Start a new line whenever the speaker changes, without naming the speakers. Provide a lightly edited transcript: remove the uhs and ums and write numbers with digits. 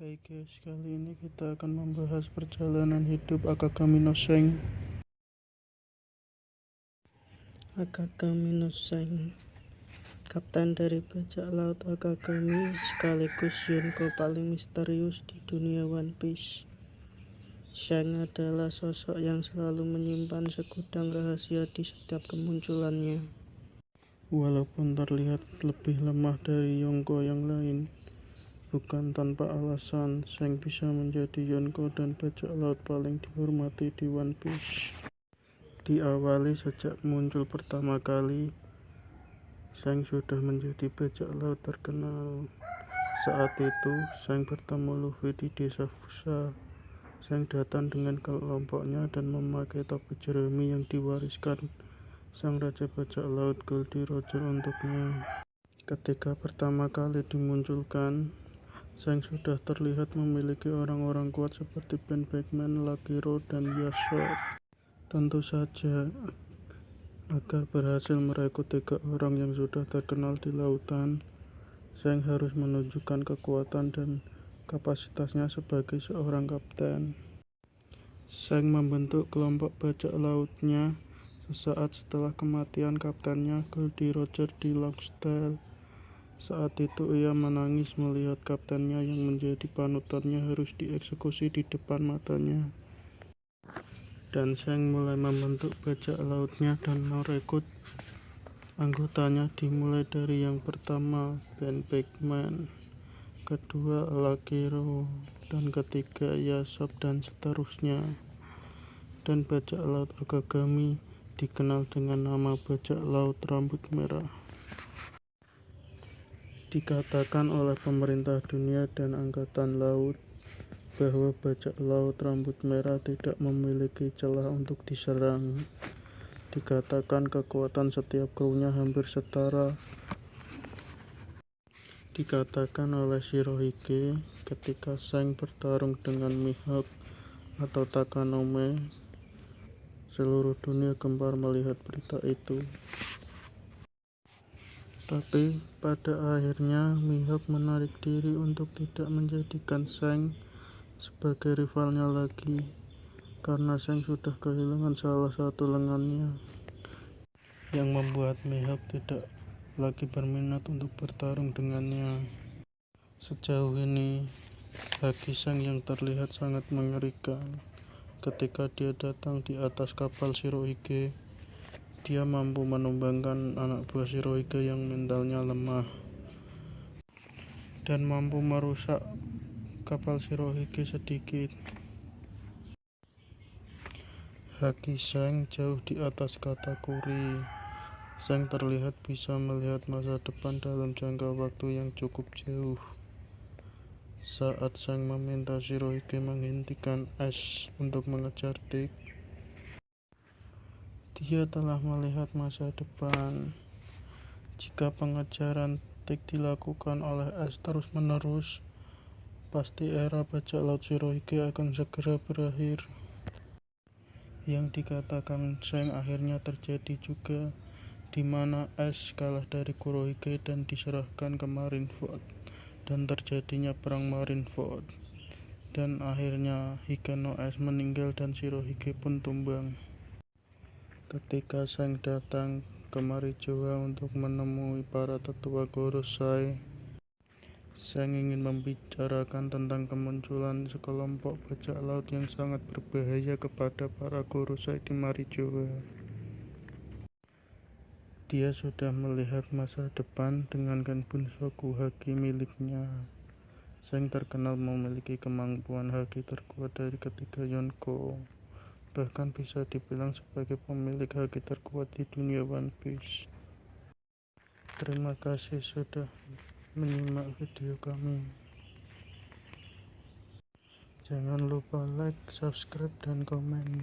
Hai guys, kali ini kita akan membahas perjalanan hidup Akagami no Sen. Akagami no Sen, kapten dari bajak laut Akagami sekaligus Yonko paling misterius di dunia One Piece. Sen adalah sosok yang selalu menyimpan segudang rahasia di setiap kemunculannya. Walaupun terlihat lebih lemah dari Yonko yang lain, bukan tanpa alasan, Sen bisa menjadi Yonko dan bajak laut paling dihormati di One Piece. Diawali sejak muncul pertama kali, Sen sudah menjadi bajak laut terkenal. Saat itu, Sen bertemu Luffy di desa Fusa. Sen datang dengan kelompoknya dan memakai topi jerami yang diwariskan sang raja bajak laut Goldie Roger untuknya. Ketika pertama kali dimunculkan, Sen sudah terlihat memiliki orang-orang kuat seperti Ben Beckman, Lucky Road, dan Yasop. Tentu saja, agar berhasil merekrut 3 orang yang sudah terkenal di lautan, Sen harus menunjukkan kekuatan dan kapasitasnya sebagai seorang kapten. Sen membentuk kelompok bajak lautnya sesaat setelah kematian kaptennya Goldie Roger di Longsdale. Saat itu ia menangis melihat kaptennya yang menjadi panutannya harus dieksekusi di depan matanya. Dan Sen mulai membentuk bajak lautnya dan merekrut anggotanya, dimulai dari yang pertama Ben Beckman, kedua Lucky Road, dan ketiga Yasop, dan seterusnya. Dan bajak laut Akagami dikenal dengan nama bajak laut rambut merah. Dikatakan oleh pemerintah dunia dan angkatan laut bahwa bajak laut rambut merah tidak memiliki celah untuk diserang. Dikatakan kekuatan setiap krunya hampir setara. Dikatakan oleh Shirohige ketika Sen bertarung dengan Mihawk atau Takanome, seluruh dunia gempar melihat berita itu. Tapi pada akhirnya Mihawk menarik diri untuk tidak menjadikan Sen sebagai rivalnya lagi, karena Sen sudah kehilangan salah satu lengannya, yang membuat Mihawk tidak lagi berminat untuk bertarung dengannya. Sejauh ini, haki Sen yang terlihat sangat mengerikan. Ketika dia datang di atas kapal Shirohige, dia mampu menumbangkan anak buah Shirohige yang mentalnya lemah dan mampu merusak kapal Shirohige sedikit. Haki Sen jauh di atas katakuri. Sen terlihat bisa melihat masa depan dalam jangka waktu yang cukup jauh. Saat Sen meminta Shirohige menghentikan es untuk mengejar Tick, dia telah melihat masa depan. Jika pengejaran Tick dilakukan oleh es terus-menerus, pasti era bajak laut Shirohige akan segera berakhir. Yang dikatakan Sen akhirnya terjadi juga, di mana es kalah dari Kurohige dan diserahkan ke Marineford, dan terjadinya perang Marineford, dan akhirnya Hikeno es meninggal dan Shirohige pun tumbang. Ketika Sen datang ke Marijoa untuk menemui para tetua Gorosei, Sen ingin membicarakan tentang kemunculan sekelompok bajak laut yang sangat berbahaya kepada para Gorosei di Marijoa. Dia sudah melihat masa depan dengan Genbunsoku haki miliknya. Sen terkenal memiliki kemampuan haki terkuat dari ketiga Yonko, bahkan bisa dibilang sebagai pemilik haki terkuat di dunia One Piece. Terima kasih sudah menyimak video kami. Jangan lupa like, subscribe, dan komen.